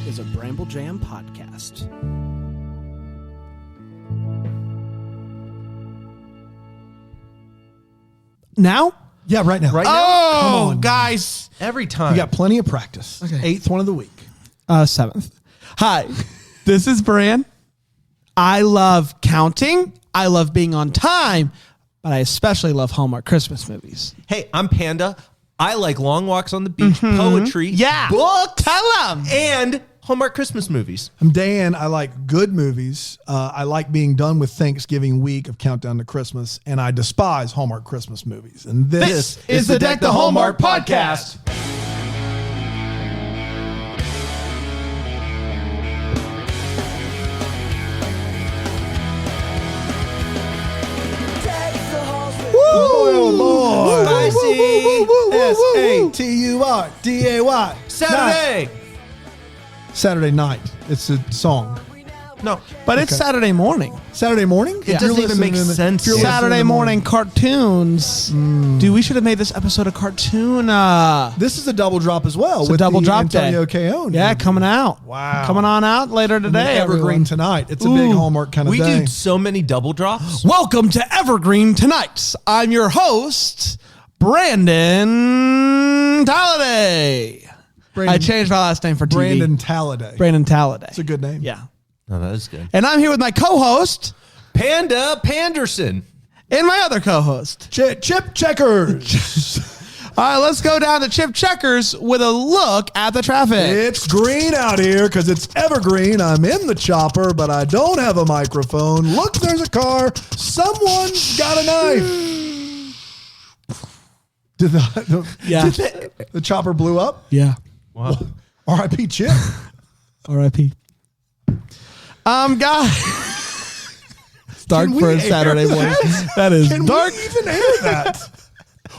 is a Bramble Jam podcast. Now? Yeah, right now. Right now? Come Oh, on. guys. Every time. You got plenty of practice. Okay. 8th one of the week. 7th. Hi, this is Bran. I love counting. I love being on time, but I especially love Hallmark Christmas movies. Hey, I'm Panda. I like long walks on the beach, poetry, Yeah. books, Tell 'em. and Hallmark Christmas movies. I'm Dan. I like good movies. I like being done with Thanksgiving week of Countdown to Christmas, and I despise Hallmark Christmas movies. And this is the Deck the Hallmark podcast. Oh, boy. Spicy. S-A-T-U-R-D-A-Y. Saturday. Saturday night. It's a song. No. But it's Saturday morning. Saturday morning? It doesn't even make sense. If you're listening in Saturday the morning cartoons. Dude, we should have made this episode a cartoon. This is a double drop as well. It's a with double the drop Antonio day. Keone. Yeah, coming out. Wow. Coming on out later And then today. Evergreen everyone. tonight. It's a big Ooh. Hallmark kind of We day. do so many double drops. Welcome to Evergreen Tonight. I'm your host, Brandon Talladay. Brandon- I changed my last name for TV. Brandon Talladay. Brandon Talladay. It's a good name. Yeah. No, that is good. And I'm here with my co-host Panda Panderson. and my other co-host. Chip Checkers. All right, let's go down to Chip Checkers with a look at the traffic. It's green out here because it's evergreen. I'm in the chopper, but I don't have a microphone. Look, there's a car. Someone's got a knife. Did Yeah. the chopper blew up? Yeah. Wow. R.I.P. Chip. R.I.P. Guys. Dark Can we for a air Saturday that? morning. That is Can dark. we even air that?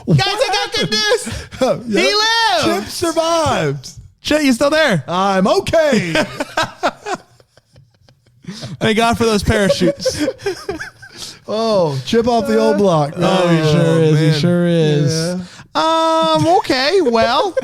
Guys, I got good news. Yep. He lived. Chip survived. Chip, you still there? I'm okay. Thank God for those parachutes. Oh, Chip off the old block. Oh, he sure is. He man. sure is. Yeah. Okay. Well,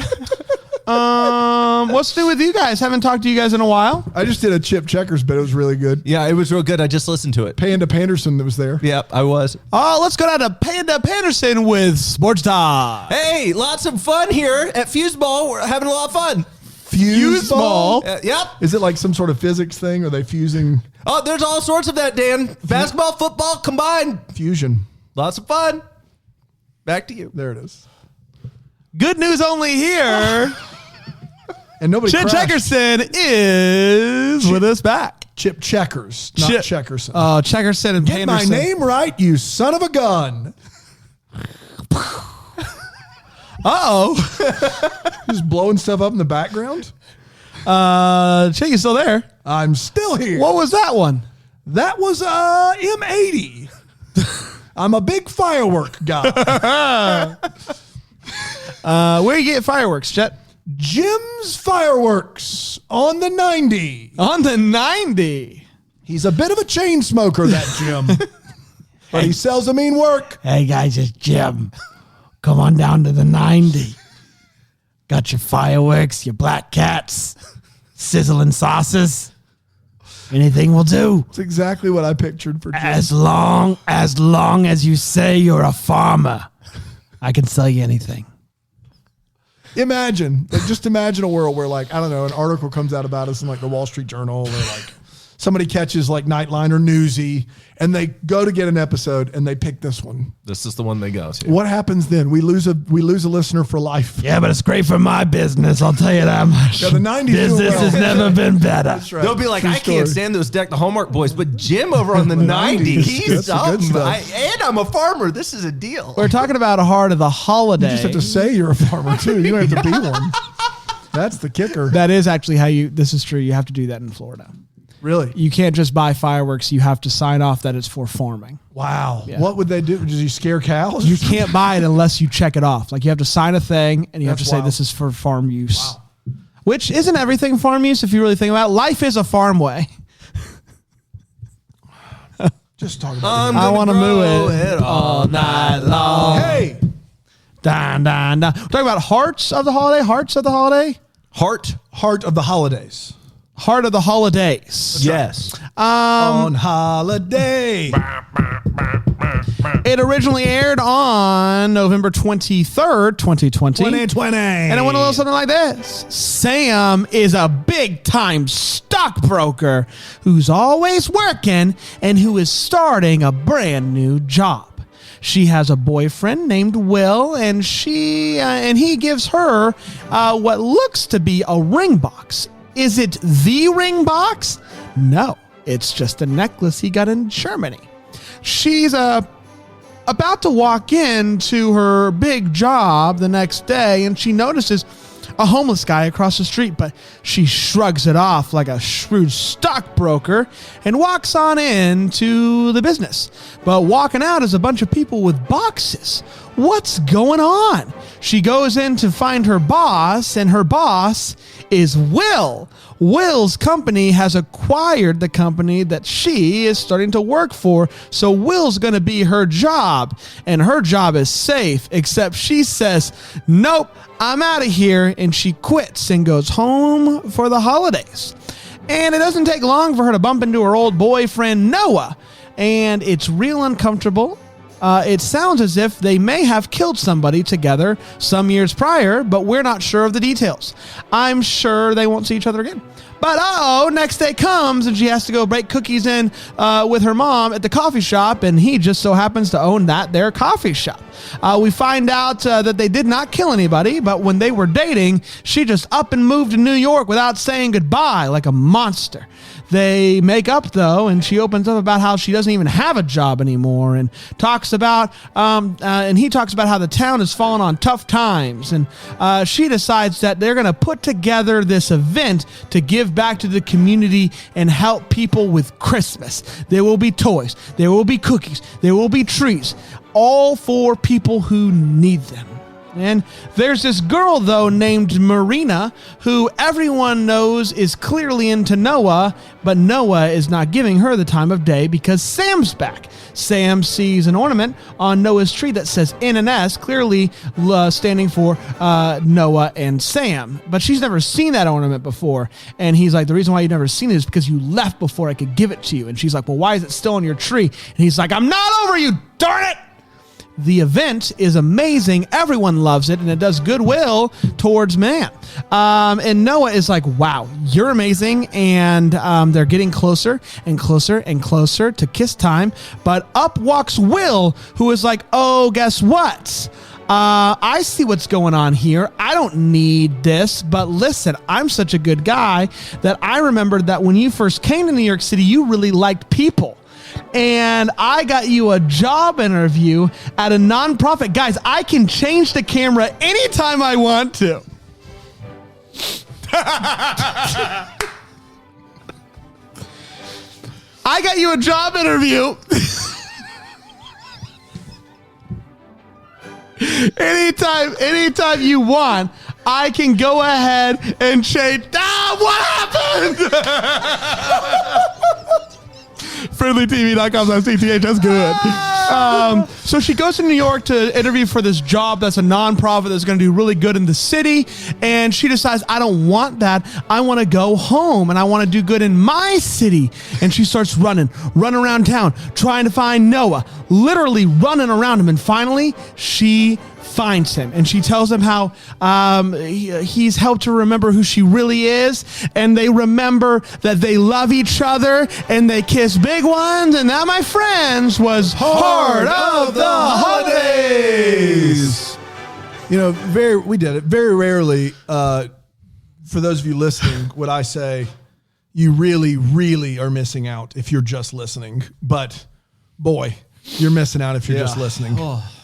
what's new with you guys? Haven't talked to you guys in a while. I just did a Chip Checkers, but it was really good. Yeah, it was real good. I just listened to it. Panda Panderson that was there. Yep, I was. Let's go down to Panda Panderson with Sports Talk. Hey, lots of fun here at Fuseball. We're having a lot of fun. Fuse ball. Yep. Is it like some sort of physics thing? Are they fusing Oh, there's all sorts of that, Dan. Basketball, football combined. fusion? Lots of fun. Back to you. There it is. Good news only here. And nobody Chip crashed. Checkerson is with us back. Chip Checkers, not Chip- Checkerson. Checkerson and Get my Panderson. name right, you son of a gun. Uh-oh. Just blowing stuff up in the background. Chick, you still there? I'm still here. What was that one? That was M80. I'm a big firework guy. Where you get fireworks, Chet? Jim's Fireworks on the 90. On the 90. He's a bit of a chain smoker, that Jim. But he sells a mean work. Hey guys, it's Jim. Come on down to the 90. Got your fireworks, your black cats, sizzling sauces. Anything will do. That's exactly what I pictured for Jim. As long as you say you're a farmer, I can sell you anything. Just imagine a world where, like, I don't know, an article comes out about us in like the Wall Street Journal, or like somebody catches like Nightline or Newsy, and they go to get an episode and they pick this one. This is the one they go to. What happens then? We lose a listener for life. Yeah, but it's great for my business. I'll tell you that much. Yeah, the 90s doing business well. has never been better. That's right. They'll be like, True I story. can't stand those Deck the Hallmark boys, but Jim over on the 90, 90s, he's that's the good something. stuff. And I'm a farmer. This is a deal. We're talking about a heart of the holiday. You just have to say you're a farmer too. You don't have to be one. That's the kicker. That is actually how this is true. You have to do that in Florida. Really? You can't just buy fireworks. You have to sign off that it's for farming. Wow. Yeah. What would they do? Did you scare cows? You can't buy it unless you check it off. Like you have to sign a thing and you have to That's say wild. this is for farm use. Wow. Which isn't everything farm use if you really think about it. Life is a farm way. Just talk about I'm I gonna want to grow move it all night long. Hey, Dun, dun, dun. We're talking about hearts of the holiday. Hearts of the holiday. Heart. heart of the holidays. Heart of the Holidays. Yes. On holiday. It originally aired on November 23rd, 2020. 2020. And it went a little something like this. Sam is a big-time stockbroker who's always working and who is starting a brand new job. She has a boyfriend named Will, and he gives her what looks to be a ring box. Is it the ring box? No, it's just a necklace he got in Germany. She's about to walk into her big job the next day, and she notices a homeless guy across the street, but she shrugs it off like a shrewd stockbroker and walks on into the business. But walking out is a bunch of people with boxes. What's going on? She goes in to find her boss, and her boss is Will. Will's company has acquired the company that she is starting to work for, so Will's going to be her job, and her job is safe, except she says, nope, I'm out of here, and she quits and goes home for the holidays. And it doesn't take long for her to bump into her old boyfriend, Noah, and it's real uncomfortable. It sounds as if they may have killed somebody together some years prior, but we're not sure of the details. I'm sure they won't see each other again. But next day comes and she has to go break cookies in with her mom at the coffee shop, and he just so happens to own their coffee shop. We find out that they did not kill anybody, but when they were dating, she just up and moved to New York without saying goodbye like a monster. They make up, though, and she opens up about how she doesn't even have a job anymore, and talks about, and he talks about how the town has fallen on tough times, and she decides that they're going to put together this event to give back to the community and help people with Christmas. There will be toys, there will be cookies, there will be trees, all for people who need them. And there's this girl, though, named Marina, who everyone knows is clearly into Noah, but Noah is not giving her the time of day because Sam's back. Sam sees an ornament on Noah's tree that says N&S, clearly standing for Noah and Sam. But she's never seen that ornament before. And he's like, the reason why you've never seen it is because you left before I could give it to you. And she's like, well, why is it still on your tree? And he's like, I'm not over you, darn it! The event is amazing. Everyone loves it, and it does goodwill towards man. And Noah is like, wow, you're amazing. And they're getting closer and closer and closer to kiss time. But up walks Will, who is like, oh, guess what? I see what's going on here. I don't need this, but listen, I'm such a good guy that I remembered that when you first came to New York City, you really liked people. And I got you a job interview at a nonprofit. Guys, I can change the camera anytime I want to. I got you a job interview. Anytime you want, I can go ahead and change. What happened? FriendlyTV.com/CTH. That's good. So she goes to New York to interview for this job that's a nonprofit that's going to do really good in the city. And she decides, I don't want that. I want to go home and I want to do good in my city. And she starts running around town, trying to find Noah, literally running around him. And finally, she finds him, and she tells him how he's helped her remember who she really is, and they remember that they love each other, and they kiss big ones, and that, my friends, was Heart of the Holidays. You know, we did it. Very rarely, for those of you listening, would I say you really, really are missing out if you're just listening. But boy, you're missing out if you're just listening.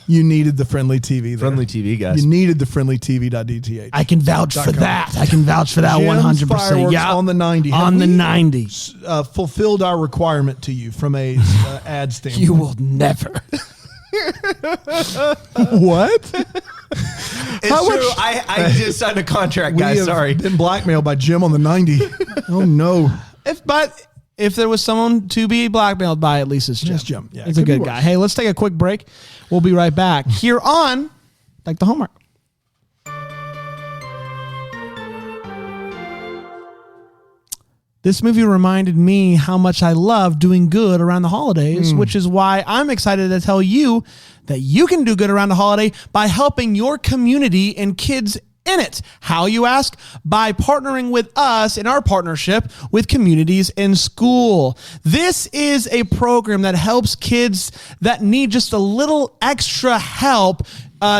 You needed the Friendly TV there. Friendly TV, guys. You needed the friendlytv.dth. I can vouch for that. I can vouch for that 100%. Yeah, on the 90. On the 90. Fulfilled our requirement to you from a ad standpoint. You will never. What? It's true. I just signed a contract, guys. Sorry. Been blackmailed by Jim on the 90. Oh, no. If there was someone to be blackmailed by, at least it's Jim. It's Jim. Yeah, He's a good guy. Hey, let's take a quick break. We'll be right back here on Like the Homework. this movie reminded me how much I love doing good around the holidays, which is why I'm excited to tell you that you can do good around the holiday by helping your community and kids in it. How, you ask? By partnering with us in our partnership with Communities in School. This is a program that helps kids that need just a little extra help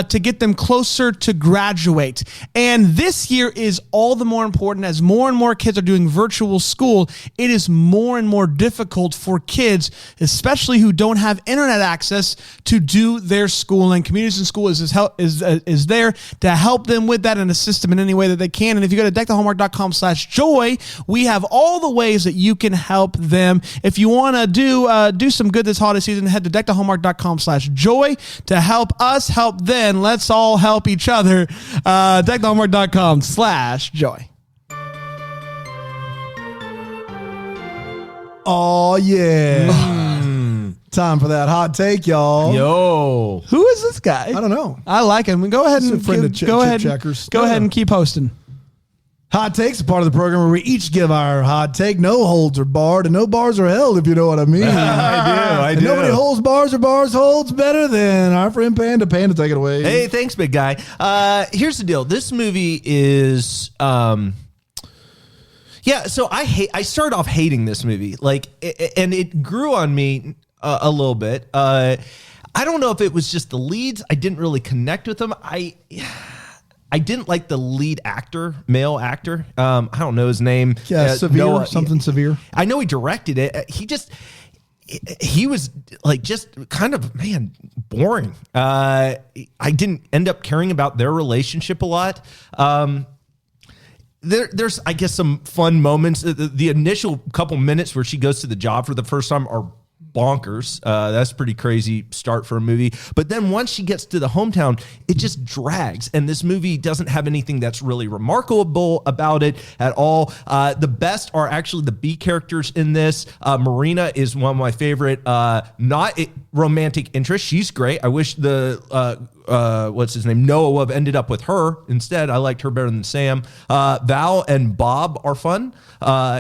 to get them closer to graduate. And this year is all the more important as more and more kids are doing virtual school. It is more and more difficult for kids, especially who don't have internet access, to do their schooling. Communities in School is there to help them with that and assist them in any way that they can. And if you go to deckthehallmark.com/joy, we have all the ways that you can help them. If you want to do some good this holiday season, head to deckthehallmark.com/joy to help us help them. Let's all help each other. deckthehallmark.com/joy. Oh, yeah. Time for that hot take, y'all. Yo. Who is this guy? I don't know. I like him. Go ahead He's and a friend of go ahead. Checkers. Go ahead and keep hosting. Hot Takes, a part of the program where we each give our hot take. No holds are barred and no bars are held, if you know what I mean. I And do. nobody holds bars or bars holds better than our friend Panda. Panda, take it away. Hey, thanks, big guy. Here's the deal. This movie is, so I started off hating this movie, and it grew on me a little bit. I don't know if it was just the leads. I didn't really connect with them. I didn't like the lead actor, male actor. I don't know his name. Yeah, severe, Noah, something severe. I know he directed it. He was like just kind of, boring. I didn't end up caring about their relationship a lot. There's, I guess, some fun moments. The initial couple minutes where she goes to the job for the first time are bonkers. That's a pretty crazy start for a movie. But then once she gets to the hometown, it just drags. And this movie doesn't have anything that's really remarkable about it at all. The best are actually the B characters in this. Marina is one of my favorite, not romantic interests. She's great. I wish what's his name? Noah would have ended up with her instead. I liked her better than Sam. Val and Bob are fun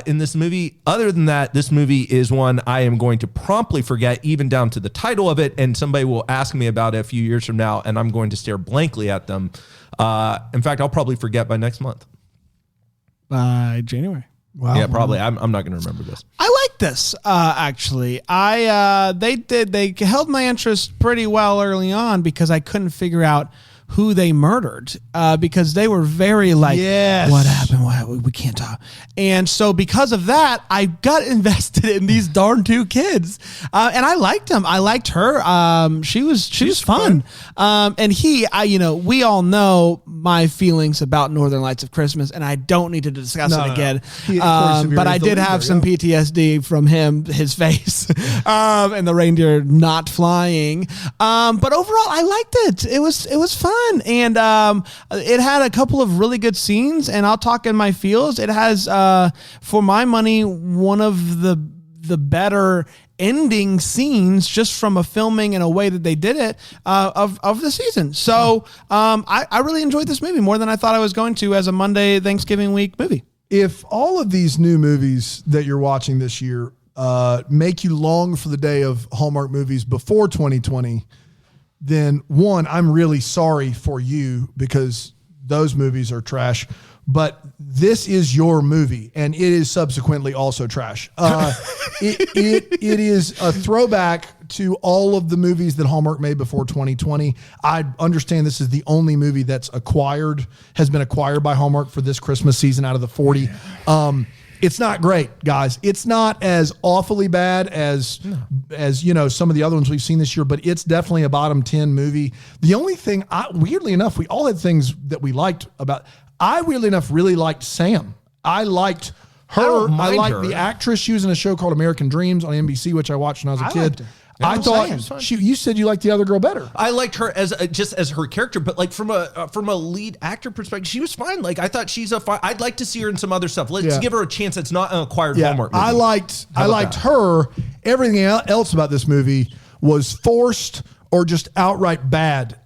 in this movie. Other than that, this movie is one I am going to promptly forget, even down to the title of it, and somebody will ask me about it a few years from now, and I'm going to stare blankly at them. In fact, I'll probably forget by next month. By January. Wow. Yeah, probably. I'm not going to remember this. I like this, actually. They held my interest pretty well early on because I couldn't figure out who they murdered, because they were very like, Yes. what happened? Why we can't talk. And so because of that, I got invested in these darn two kids, and I liked them. I liked her. She was fun. And we all know my feelings about Northern Lights of Christmas, and I don't need to discuss it again. But I did have some PTSD from his face, and the reindeer not flying. But overall, I liked it. It was fun. And it had a couple of really good scenes, and I'll talk in my feels. It has, for my money, one of the better ending scenes just from a filming and a way that they did it of the season. So I really enjoyed this movie more than I thought I was going to as a Monday Thanksgiving week movie. If all of these new movies that you're watching this year make you long for the day of Hallmark movies before 2020, then one, I'm really sorry for you because those movies are trash. But this is your movie, and it is subsequently also trash. It is a throwback to all of the movies that Hallmark made before 2020. I understand this is the only movie that's has been acquired by Hallmark for this Christmas season out of the 40. It's not great, guys. It's not as awfully bad as some of the other ones we've seen this year, but it's definitely a bottom 10 movie. The only thing, weirdly enough, we all had things that we liked about. I weirdly enough really liked Sam. I liked her. I liked the actress. She was in a show called American Dreams on NBC, which I watched when I was a kid. I thought you said you liked the other girl better. I liked her as her character, but like from a lead actor perspective, she was fine. Like I thought she's I'd like to see her in some other stuff. Let's give her a chance. That's not an acquired Hallmark movie. I liked her. Everything else about this movie was forced or just outright bad.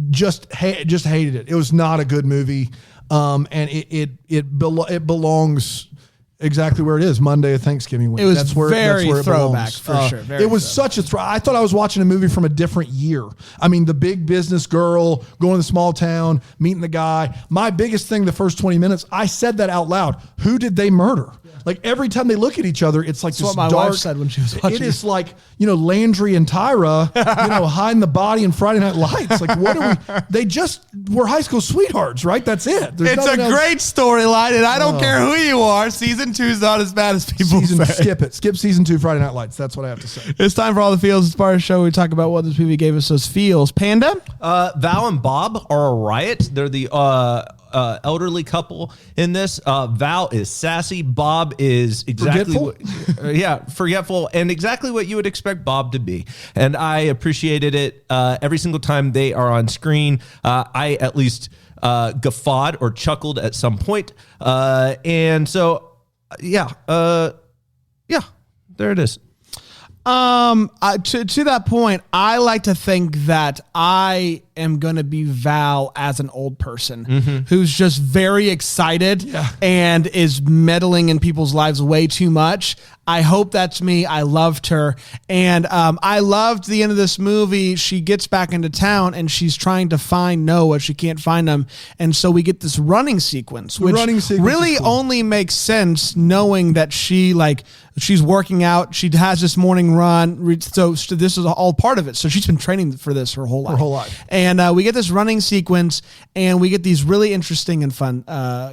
Just hated it. It was not a good movie. And it belongs. exactly where it is. Monday of Thanksgiving week. It was that's where very it throwback, belongs. for sure. Very it was such a I thought I was watching a movie from a different year. I mean, the big business girl going to the small town, meeting the guy. My biggest thing the first 20 minutes, I said that out loud. Who did they murder? Like every time they look at each other, it's like That's this what my dark. wife said when she was watching It is like, Landry and Tyra, hiding the body in Friday Night Lights. Like, what are we? They just were high school sweethearts, right? That's it. There's It's a nothing else. great storyline, and I don't care who you are. Season 2 is not as bad as people say. Skip it. Skip season 2 Friday Night Lights. That's what I have to say. It's time for All the Feels. It's part of the show. We talk about what this movie gave us those feels. Panda? Val and Bob are a riot. They're the elderly couple in this. Val is sassy. Bob is exactly forgetful, and exactly what you would expect Bob to be. And I appreciated it every single time they are on screen. I at least guffawed or chuckled at some point. And so, there it is. To that point, I like to think that I am going to be Val as an old person who's just very excited and is meddling in people's lives way too much. I hope that's me. I loved her. And I loved the end of this movie. She gets back into town and she's trying to find Noah. She can't find him. And so we get this running sequence, which really only makes sense knowing that she's working out. She has this morning run. So this is all part of it. So she's been training for this her whole life. And we get this running sequence and we get these really interesting and fun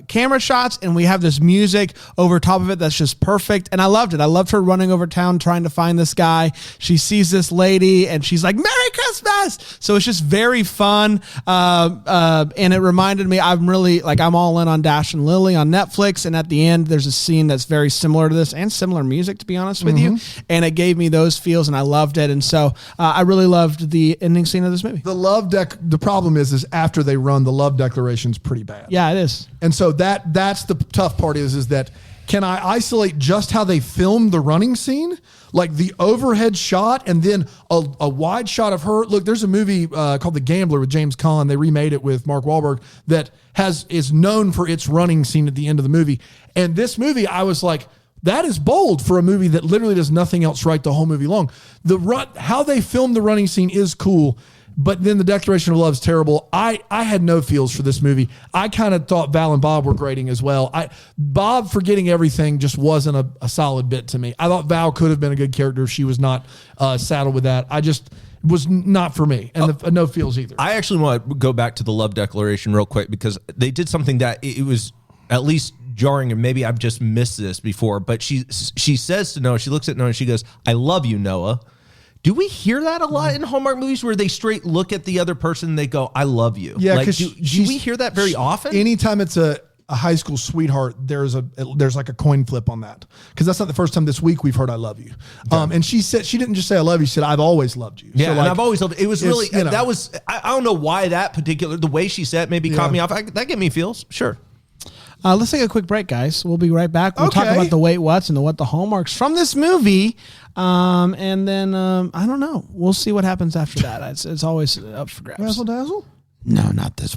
camera shots. And we have this music over top of it that's just perfect. And I loved it. I loved her running over town trying to find this guy. She sees this lady and she's like, "Merry Christmas." So it's just very fun. And it reminded me, I'm all in on Dash and Lily on Netflix. And at the end, there's a scene that's very similar to this and similar music, to be honest with you. And it gave me those feels and I loved it. And so I really loved the ending scene of this movie. The problem is after they run, the love declaration's pretty bad. Yeah, it is. And so that's the tough part is that can I isolate just how they filmed the running scene? Like the overhead shot and then a wide shot of her. Look, there's a movie called The Gambler with James Caan. They remade it with Mark Wahlberg that is known for its running scene at the end of the movie. And this movie, I was like, that is bold for a movie that literally does nothing else right the whole movie long. How they filmed the running scene is cool. But then the Declaration of Love is terrible. I had no feels for this movie. I kind of thought Val and Bob were grating as well. Bob forgetting everything just wasn't a solid bit to me. I thought Val could have been a good character if she was not saddled with that. It was not for me, and no feels either. I actually want to go back to the love declaration real quick because they did something that it was at least jarring, and maybe I've just missed this before. But she says to Noah, she looks at Noah and she goes, "I love you, Noah." Do we hear that a lot in Hallmark movies where they straight look at the other person and they go, "I love you"? Yeah, because do we hear that very often? Anytime it's a high school sweetheart, there's like a coin flip on that, because that's not the first time this week we've heard "I love you." And she said she didn't just say "I love you"; she said "I've always loved you." Yeah, so and I've always loved. It was really that was. I don't know why that particular the way she said maybe caught me off. That gave me feels. Sure. Let's take a quick break, guys. We'll be right back. We'll talk about the wait what's and the what the hallmarks from this movie. And then, I don't know. We'll see what happens after that. It's always up for grabs. Razzle dazzle? No, not this.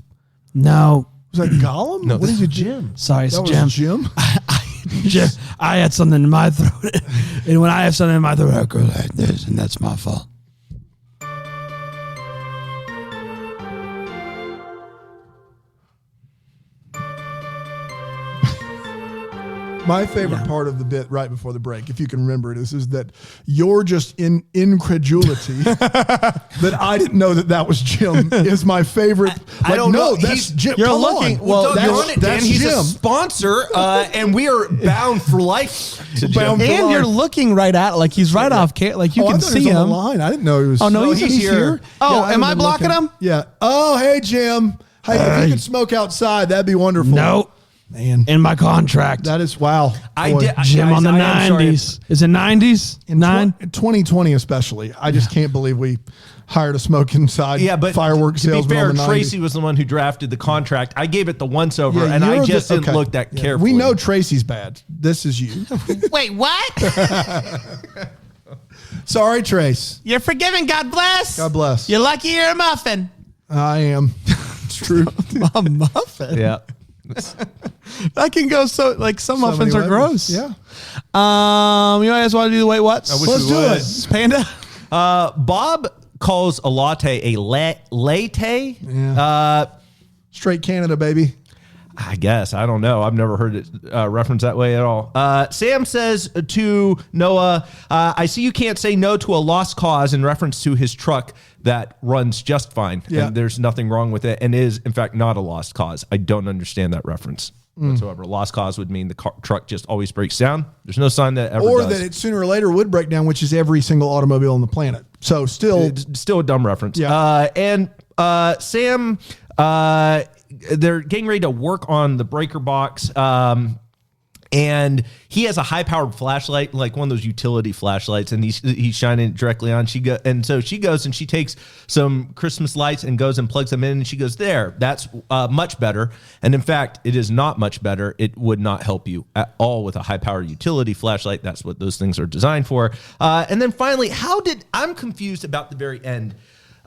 No. Was that Gollum? No, what is it, Jim? Sorry, it's that Jim. Was Jim? I had something in my throat. And when I have something in my throat, I go like this, and that's my fault. My favorite part of the bit right before the break, if you can remember it, is that you're just in incredulity that I didn't know that was Jim is my favorite. I don't know. That's Jim. You're Come looking. on. Well, that's he's Jim. a sponsor, and we are bound for life to Jim. And you're looking right at like he's right off. Like you I can thought see he was on him. the line. I didn't know he was. Oh no, No, he's here. Oh, Yeah, am I've I been blocking looking. him? Yeah. Oh, hey Jim. Hey, if you could smoke outside, that'd be wonderful. No. Man, In my contract. that is wow. Boy. Jim guys, on the I am sorry. 90s. Is it 90s? In 2020 especially, I just can't believe we hired a smoke inside fireworks to be salesman fair, on the 90s. Tracy was the one who drafted the contract. I gave it the once over, and you're I just didn't okay. look that Yeah. carefully. We know Tracy's bad. This is you. Wait, what? Sorry, Trace. You're forgiven. God bless. God bless. You're lucky you're a muffin. I am. It's true. A muffin. Yeah. That can go some So muffins many are ways. gross. Yeah. You guys want to do the wait what's? I wish Let's we do would. it. Panda. Bob calls a latte a latte. Yeah. Straight Canada, baby. I guess. I don't know. I've never heard it referenced that way at all. Sam says to Noah, I see you can't say no to a lost cause in reference to his truck that runs just fine. Yeah. And there's nothing wrong with it and is, in fact, not a lost cause. I don't understand that reference whatsoever. Lost cause would mean the truck just always breaks down. There's no sign that it ever Or does. that it sooner or later would break down, which is every single automobile on the planet. So still, It's still a dumb reference. Yeah. And Sam, they're getting ready to work on the breaker box. And he has a high-powered flashlight, like one of those utility flashlights, and he's shining it directly on. So she goes and she takes some Christmas lights and goes and plugs them in, and she goes, there, that's much better. And in fact, it is not much better. It would not help you at all with a high-powered utility flashlight. That's what those things are designed for. And then finally, I'm confused about the very end.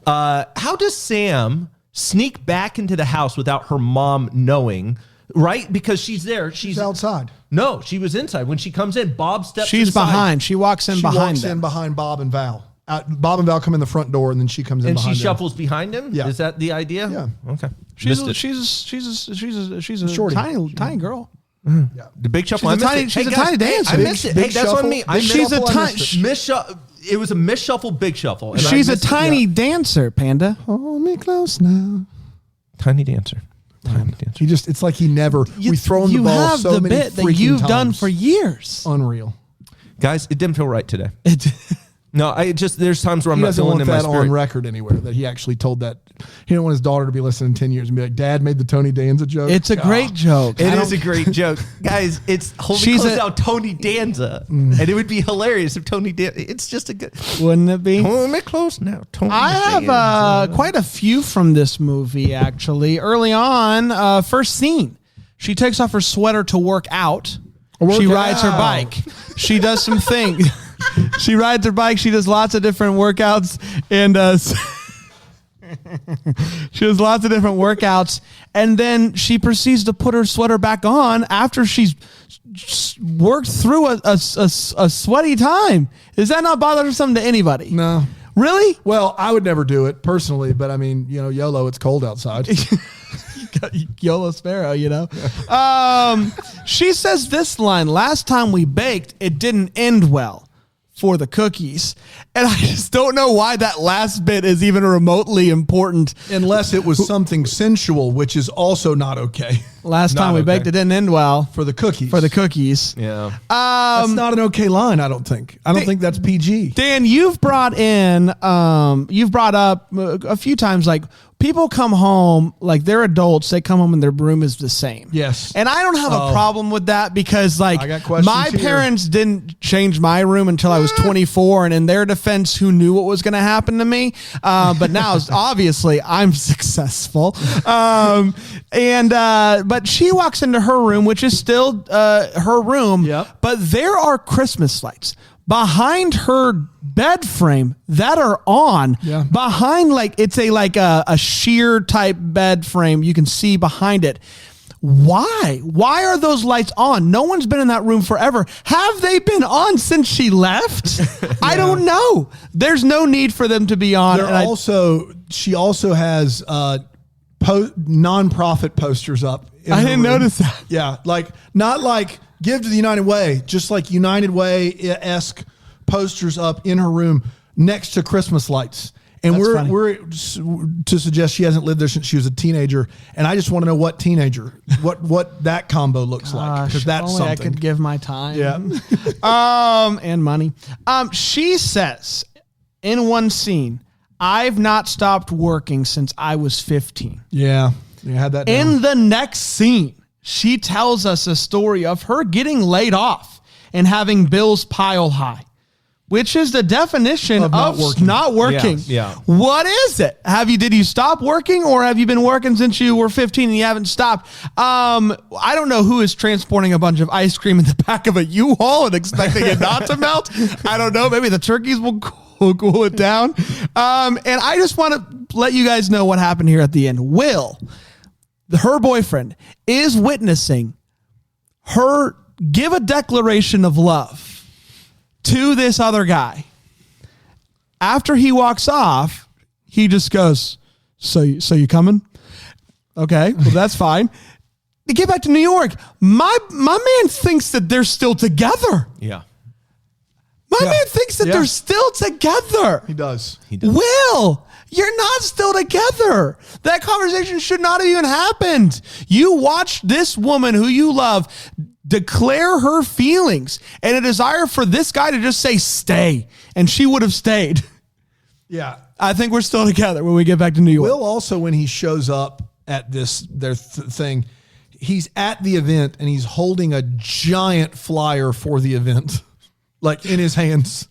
How does Sam sneak back into the house without her mom knowing? Right? Because she's there. She's outside. No, she was inside. When she comes in, Bob steps She's to the side. behind. She walks in She behind walks them. in behind Bob and Val. Bob and Val come in the front door, and then she comes in And she behind them. shuffles behind him? Yeah. Is that the idea? Yeah. Okay. She's Missed a Shorty. tiny girl. the big shuffle. She's a tiny- she's a tiny dancer. I missed it. Big Hey, that's shuffle, on me. I big missed She's a it. tiny. It was a miss shuffle, big shuffle. and I She's a missed it. tiny dancer, Panda. Hold me close now. Tiny dancer. Tiny dancer. It's like he never, we throw him the You ball have so the many bit that freaking you've done times. for years. Unreal. Guys, it didn't feel right today. No, there's times where I'm He not doesn't feeling want in my that spirit. on record anywhere, that he actually told that. He didn't want his daughter to be listening in 10 years and be like, Dad made the Tony Danza joke. It's a great joke. It is a great joke. Guys, it's Hold Me She's Close a- Now, Tony Danza. And it would be hilarious if Tony Danza, it's just a good, Wouldn't it be? Hold Me Close Now, Tony I Danza. have quite a few from this movie, actually. Early on, first scene, she takes off her sweater to work out. She rides her out. bike. She does some things. She rides her bike. She does lots of different workouts. And she does lots of different workouts. And then she proceeds to put her sweater back on after she's worked through a sweaty time. Is that not bothersome to anybody? No. Really? Well, I would never do it personally, but I mean, YOLO, it's cold outside. YOLO Sparrow, you know. She says this line, last time we baked, it didn't end well for the cookies. And I just don't know why that last bit is even remotely important. Unless it was something sensual, which is also not okay Last Not time we baked, okay. it didn't end well for the cookies. for the cookies. Yeah. That's not an okay line, I don't think. I don't think that's PG. Dan, you've brought up a few times, like, people come home, like, they're adults, they come home and their room is the same. Yes. And I don't have a problem with that because, like, I got questions my here. parents didn't change my room until I was 24. And in their defense, who knew what was going to happen to me? But now, obviously, I'm successful. But she walks into her room, which is still her room. Yep. But there are Christmas lights behind her bed frame that are on. Yeah. Behind, like, it's a sheer type bed frame. You can see behind it. Why? Why are those lights on? No one's been in that room forever. Have they been on since she left? I don't know. There's no need for them to be on. She also has nonprofit posters up. in I her didn't room. notice that. Yeah, like not like Give to the United Way, just like United Way-esque posters up in her room next to Christmas lights. And That's we're funny. to suggest she hasn't lived there since she was a teenager. And I just want to know what teenager, what that combo looks like, because that's only something. I could give my time. Yeah. And money. She says in one scene, I've not stopped working since I was 15. Yeah, you had that down. In the next scene, she tells us a story of her getting laid off and having bills pile high, which is the definition Of of not not working. working. Yeah. What is it? Did you stop working, or have you been working since you were 15 and you haven't stopped? I don't know who is transporting a bunch of ice cream in the back of a U-Haul and expecting it not to melt. I don't know. Maybe the turkeys will cool it down. And I just want to let you guys know what happened here at the end. Will, her boyfriend, is witnessing her give a declaration of love to this other guy. After he walks off, he just goes, so you coming? Okay, well, that's fine. To get back to New York, my man thinks that they're still together. Yeah. My man thinks that they're still together. He does. Will, you're not still together. That conversation should not have even happened. You watched this woman who you love declare her feelings and a desire for this guy to just say stay, and she would have stayed. Yeah. I think we're still together when we get back to New York. Will also, when he shows up at their thing, he's at the event and he's holding a giant flyer for the event, like in his hands.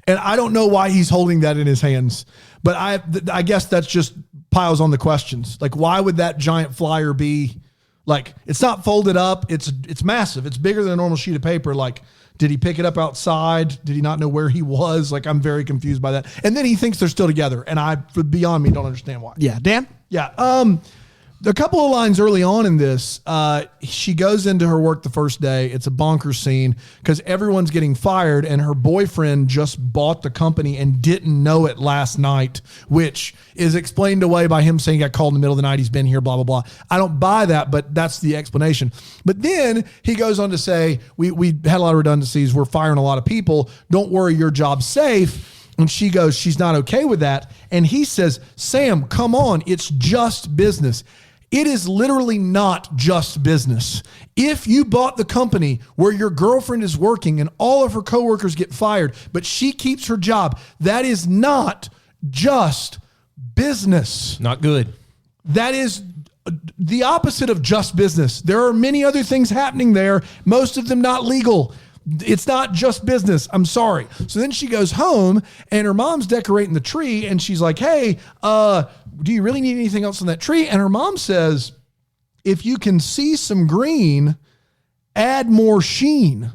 And I don't know why he's holding that in his hands, but I guess that's just piles on the questions. Like, why would that giant flyer be like, it's not folded up. It's massive. It's bigger than a normal sheet of paper. Like, did he pick it up outside? Did he not know where he was? Like, I'm very confused by that. And then he thinks they're still together. And beyond me, don't understand why. Yeah. Dan? Yeah. A couple of lines early on in this, she goes into her work the first day. It's a bonkers scene because everyone's getting fired and her boyfriend just bought the company and didn't know it last night, which is explained away by him saying he got called in the middle of the night. He's been here, blah, blah, blah. I don't buy that, but that's the explanation. But then he goes on to say, we had a lot of redundancies. We're firing a lot of people. Don't worry, your job's safe. And she goes, she's not okay with that. And he says, Sam, come on. It's just business. It is literally not just business. If you bought the company where your girlfriend is working and all of her coworkers get fired, but she keeps her job, that is not just business. Not good. That is the opposite of just business. There are many other things happening there, most of them not legal. It's not just business. I'm sorry. So then she goes home and her mom's decorating the tree and she's like, hey, do you really need anything else on that tree? And her mom says, if you can see some green, add more sheen.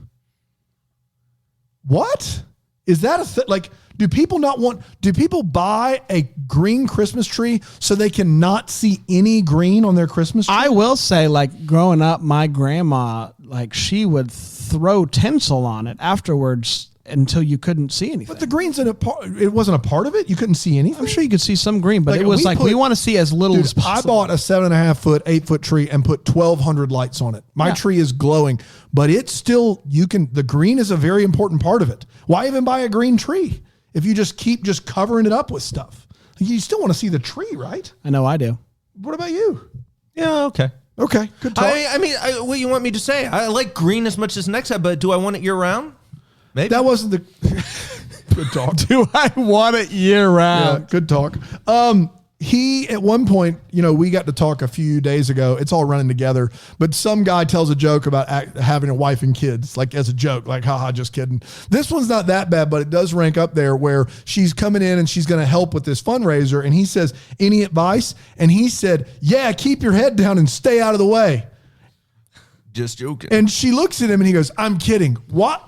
What? Is that like, do people buy a green Christmas tree so they can not see any green on their Christmas tree? I will say, like, growing up, my grandma, like, she would throw tinsel on it afterwards until you couldn't see anything. But the green's it wasn't a part of it? You couldn't see anything? I'm sure you could see some green, but Like, it was we we want to see as little as I possible. bought a 7.5 foot, 8 foot tree and put 1,200 lights on it. My tree is glowing, but it's still, the green is a very important part of it. Why even buy a green tree if you just keep covering it up with stuff? You still want to see the tree, right? I know I do. What about you? Yeah, okay. Okay, good talk. I mean, what you want me to say? I like green as much as next time, but do I want it year round? Maybe. That wasn't the good talk. Do I want it year round? Yeah, good talk. He, at one point, we got to talk a few days ago. It's all running together. But some guy tells a joke about having a wife and kids, like as a joke, like, haha, just kidding. This one's not that bad, but it does rank up there where she's coming in and she's going to help with this fundraiser. And he says, any advice? And he said, yeah, keep your head down and stay out of the way. Just joking. And she looks at him and he goes, I'm kidding. What?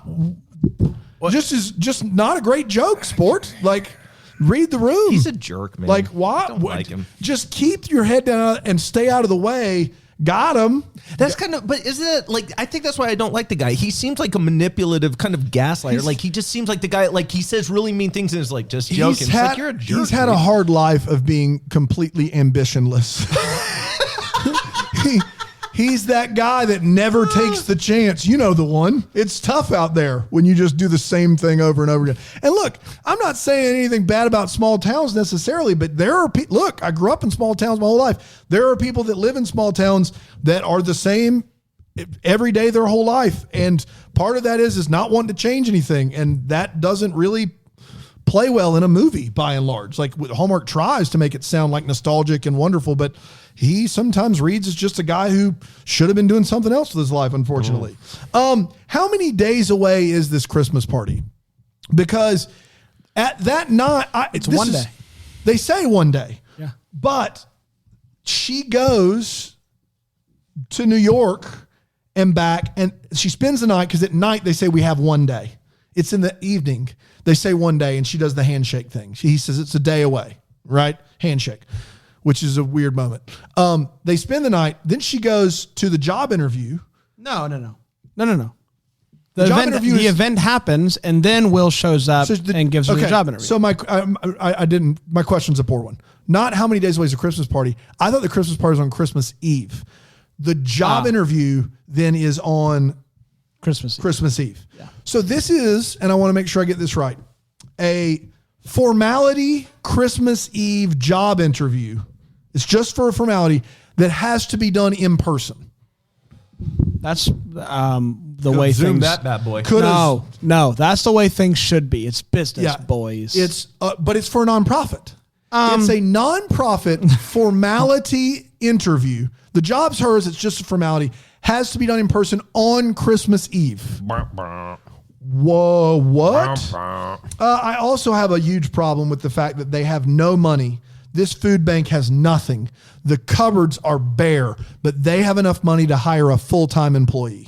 Just not a great joke, sport. Like, read the room. He's a jerk, man. Like, why? I don't like him. Just keep your head down and stay out of the way. Got him. That's kind of, but isn't it like, I think that's why I don't like the guy. He seems like a manipulative kind of gaslighter. Like, he just seems like the guy, like, he says really mean things and is like, just joking. It's like, you're a jerk. He's had a hard life of being completely ambitionless. He's that guy that never takes the chance. You know the one. It's tough out there when you just do the same thing over and over again. And look, I'm not saying anything bad about small towns necessarily, but there are people. Look, I grew up in small towns my whole life. There are people that live in small towns that are the same every day their whole life. And part of that is not wanting to change anything. And that doesn't really play well in a movie by and large. Like, Hallmark tries to make it sound like nostalgic and wonderful, but he sometimes reads as just a guy who should have been doing something else with his life, unfortunately. How many days away is this Christmas party? Because at that night, it's one day. They say one day. Yeah. But she goes to New York and back, and she spends the night because at night they say we have one day. It's in the evening. They say one day, and she does the handshake thing. He says it's a day away, right? Handshake. which is a weird moment. They spend the night. Then she goes to the job interview. No. The job event, interview is- event happens, and then Will shows up and gives her the job interview. So my question's a poor one. Not how many days away is a Christmas party. I thought the Christmas party was on Christmas Eve. The job interview then is on Christmas Eve. Yeah. So this is, and I want to make sure I get this right, a formality Christmas Eve job interview. It's just for a formality that has to be done in person. That's the way Zoom things. that bad boy. No, that's the way things should be. It's business, boys. It's but it's for a nonprofit. It's a nonprofit formality interview. The job's hers. It's just a formality. Has to be done in person on Christmas Eve. Whoa, what? I also have a huge problem with the fact that they have no money. This food bank has nothing. The cupboards are bare, but they have enough money to hire a full-time employee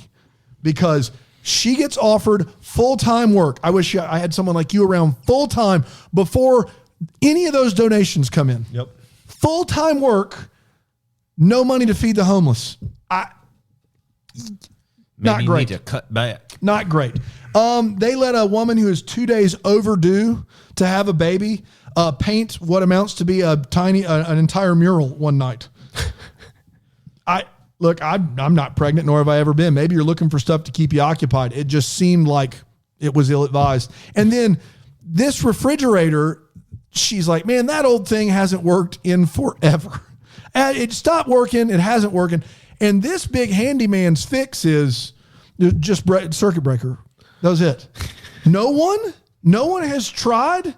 because she gets offered full-time work. I wish I had someone like you around full-time before any of those donations come in. Yep. Full-time work, no money to feed the homeless. Not great. Need to cut back. Not great. They let a woman who is 2 days overdue to have a baby paint what amounts to be an entire mural one night. I'm not pregnant, nor have I ever been. Maybe you're looking for stuff to keep you occupied. It just seemed like it was ill-advised. And then this refrigerator, she's like, man, that old thing hasn't worked in forever. And it stopped working. It hasn't working. And this big handyman's fix is just circuit breaker. That was it. No one has tried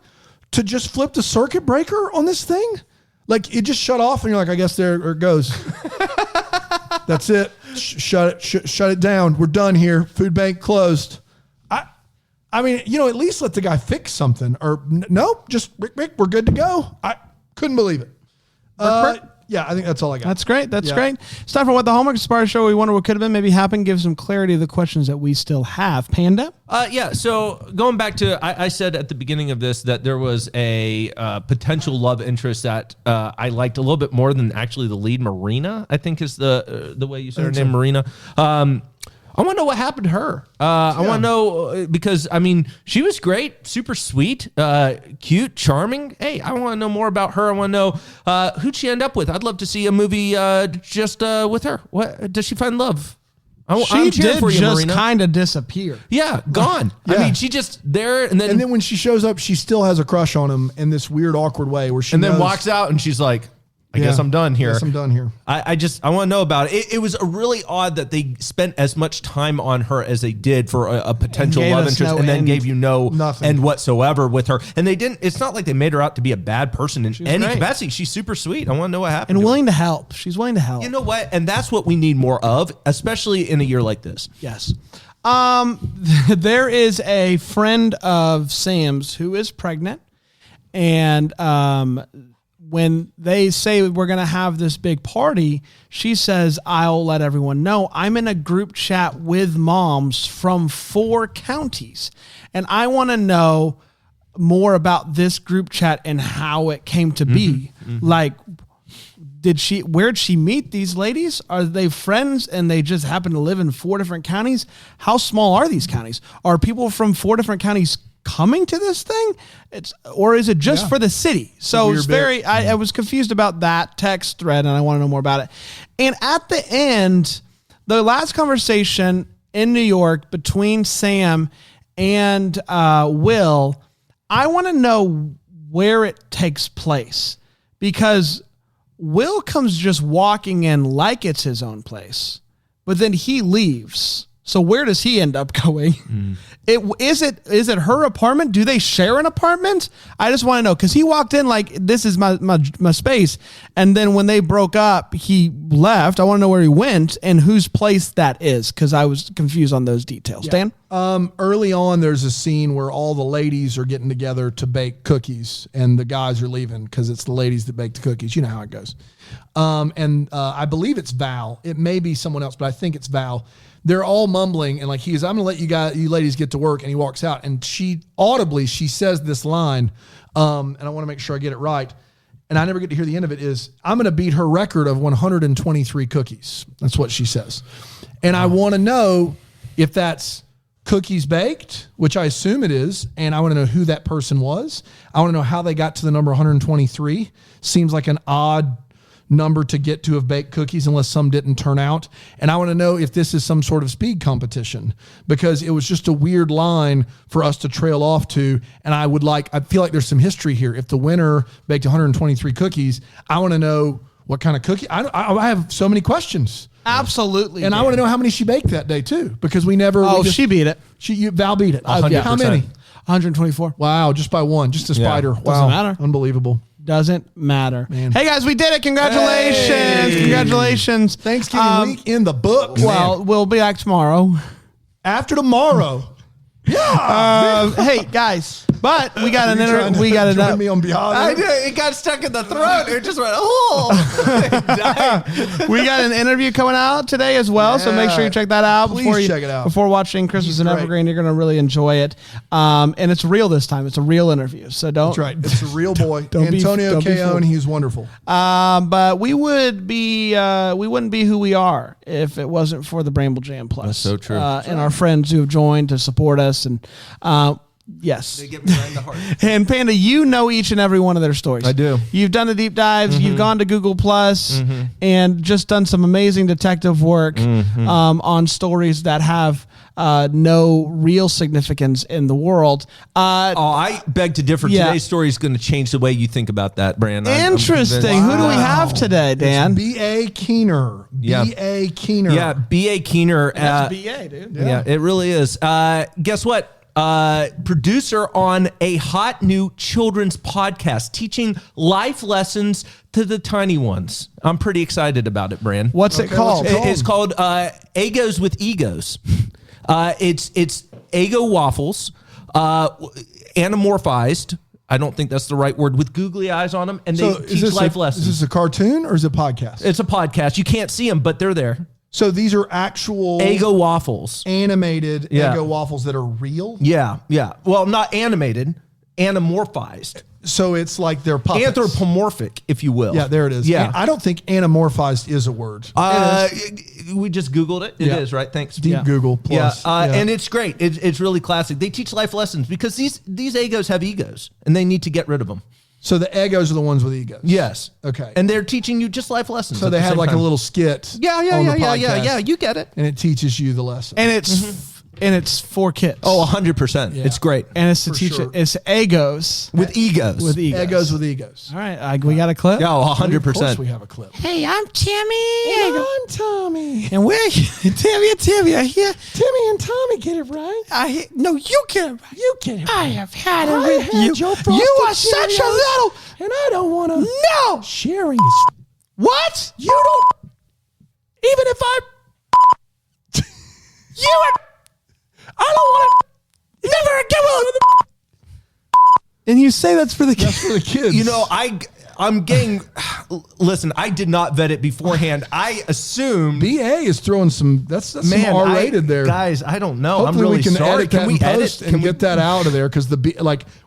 to just flip the circuit breaker on this thing. Like it just shut off and you're like, I guess there it goes. That's it. Shut it down. We're done here. Food bank closed. I mean, at least let the guy fix something or no, just Rick, we're good to go. I couldn't believe it. Yeah, I think that's all I got. That's great. That's great. It's time for What the Hallmark Inspired Show. We wonder what could have been, maybe happened, give some clarity to the questions that we still have. Panda? So going back to, I said at the beginning of this that there was a potential love interest that I liked a little bit more than actually the lead, Marina, I think is the way you said her name, Marina. I want to know what happened to her. I want to know because, I mean, she was great, super sweet, cute, charming. Hey, I want to know more about her. I want to know who'd she end up with. I'd love to see a movie just with her. What does she find love? She did just kind of disappear. Yeah, gone. Yeah. I mean, she just there and then when she shows up, she still has a crush on him in this weird, awkward way where she then walks out and she's like, I guess I'm done here. I want to know about it. It was really odd that they spent as much time on her as they did for a potential love interest and then gave you nothing end whatsoever with her. And they didn't, it's not like they made her out to be a bad person in any capacity. She's super sweet. I want to know what happened. And willing to help. She's willing to help. You know what? And that's what we need more of, especially in a year like this. Yes. There is a friend of Sam's who is pregnant and, when they say we're going to have this big party, she says, I'll let everyone know. I'm in a group chat with moms from 4 counties. And I want to know more about this group chat and how it came to be. Mm-hmm. Like, where'd she meet these ladies? Are they friends and they just happen to live in 4 different counties? How small are these counties? Are people from 4 different counties coming to this thing? Or is it just for the city? So it's I was confused about that text thread and I want to know more about it. And at the end, the last conversation in New York between Sam and Will, I want to know where it takes place because Will comes just walking in like it's his own place, but then he leaves. So where does he end up going? Is it her apartment? Do they share an apartment? I just want to know because he walked in like this is my space, and then when they broke up, he left. I want to know where he went and whose place that is because I was confused on those details. Dan? Early on, there's a scene where all the ladies are getting together to bake cookies, and the guys are leaving because it's the ladies that bake the cookies. You know how it goes. I believe it's Val. It may be someone else, but I think it's Val. They're all mumbling and like I'm going to let you ladies get to work. And he walks out and she says this line. And I want to make sure I get it right. and I never get to hear the end of it, is I'm going to beat her record of 123 cookies. That's what she says. And I want to know if that's cookies baked, which I assume it is, and I want to know who that person was. I want to know how they got to the number 123. Seems like an odd number to get to of baked cookies unless some didn't turn out. And I want to know if this is some sort of speed competition, because it was just a weird line for us to trail off to. And I feel like there's some history here. If the winner baked 123 cookies, I want to know what kind of cookie. I have so many questions. Absolutely. And I want to know how many she baked that day too, because we never. She beat it. Val beat it. 100%. How many? 124. Wow, just by one, just a spider. Wow, Doesn't matter. Unbelievable. Doesn't matter. Man. Hey guys, we did it. Congratulations. Hey. Congratulations. Thanksgiving week in the books. Well, we'll be back tomorrow. After tomorrow. Hey guys, but we got an Join me on Beyond. It got stuck in the throat. It just went, oh. we got an interview coming out today as well, so make sure you check that out. Please check it out. Before watching Christmas He's in great. Evergreen. You're going to really enjoy it. And it's real this time. It's a real interview, so don't. That's right. It's a real boy. Don't be Antonio fooled. Keown, he's wonderful. But we wouldn't be who we are if it wasn't for the Bramble Jam Plus. That's so true. And our friends who have joined to support us. And yes. They get me right in the heart. And Panda, you know each and every one of their stories. I do. You've done the deep dives. You've gone to Google Plus and just done some amazing detective work on stories that have no real significance in the world. I beg to differ. Yeah. Today's story is going to change the way you think about that, Brandon. Interesting. Who do we have today, Dan? B.A. Keener. Yeah. B.A. Keener. Yeah, B.A. Keener. BA, dude. Yeah, it really is. Guess what? Producer on a hot new children's podcast teaching life lessons to the tiny ones. I'm pretty excited about it, Brand. What's it called? It's called Egos with Egos. It's Eggo waffles, anamorphized. I don't think that's the right word, with googly eyes on them, and they teach life lessons. Is this a cartoon or is it a podcast? It's a podcast. You can't see them, but they're there. So these are actual Eggo waffles. animated Yeah. Eggo waffles that are real? Yeah. Well, not animated, anamorphized. So it's like they're puppets. Anthropomorphic, if you will. Yeah, there it is. Yeah. I don't think anamorphized is a word. We just Googled it. It is, right? Thanks. Deep Google plus. And it's great. It's really classic. They teach life lessons because these Egos have egos and they need to get rid of them. So the Eggos are the ones with egos. Yes. Okay. And they're teaching you just life lessons. So at they the have same like time. a little skit. Yeah. on the podcast, You get it. And it teaches you the lesson. And it's for kids. Oh, 100%. It's great. And it's to teach sure. it. It's egos With egos. with egos. Eggos with egos. All right, we got a clip. Yeah, Of course 100%. we have a clip. Hey, I'm Timmy. And I'm Tommy. And we're Timmy, I hear. Timmy and Tommy get it right. No, you get it right. You get it right. I have had it I with had you. your frosted You are such a Cheerios, little. And I don't want to. No. Sharing is. What? You don't. Even if you are. I don't want to. Never again will. And you say that's for the kids. That's for the kids. You know, I'm getting. Listen, I did not vet it beforehand. I assumed. BA is throwing some. That's some Man, R-rated there. guys. I don't know. Hopefully I'm really we can sorry. edit that Can we in edit post and get that out of there, because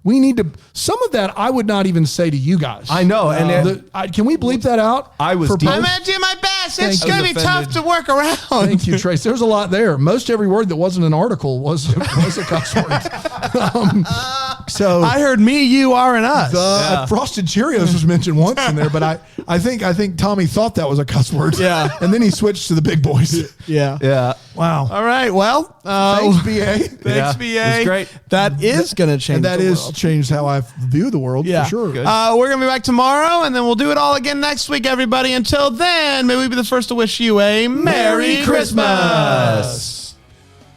we need to. Some of that I would not even say to you guys. I know, and can we bleep that out? I was for deep- post? I'm gonna do my best. It's Thank you. gonna be tough to work around. Thank you, Trace. There's a lot there. Most every word that wasn't an article was a cuss word. So I heard me, you, are, and us. the Frosted Cheerios was mentioned once in there, but I think Tommy thought that was a cuss word. Yeah. And then he switched to the big boys. Yeah. Yeah. Wow. All right. Well, Thanks, BA. thanks, Yeah, BA. it was great. That is gonna change. And that the is world. changed how I view the world, Yeah. for sure. Good. We're going to be back tomorrow, and then we'll do it all again next week, everybody. Until then, may we be the first to wish you a Merry Christmas.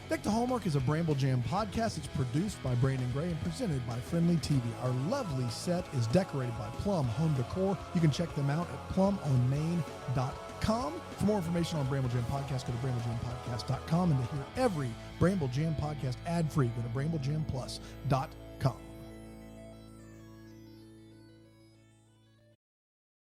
Deck the Hallmark is a Bramble Jam podcast. It's produced by Brandon Gray and presented by Friendly TV. Our lovely set is decorated by Plum Home Decor. You can check them out at plumonmain.com. For more information on Bramble Jam Podcast, go to bramblejamPodcast.com. And to hear every Bramble Jam podcast ad-free, go to bramblejamplus.com.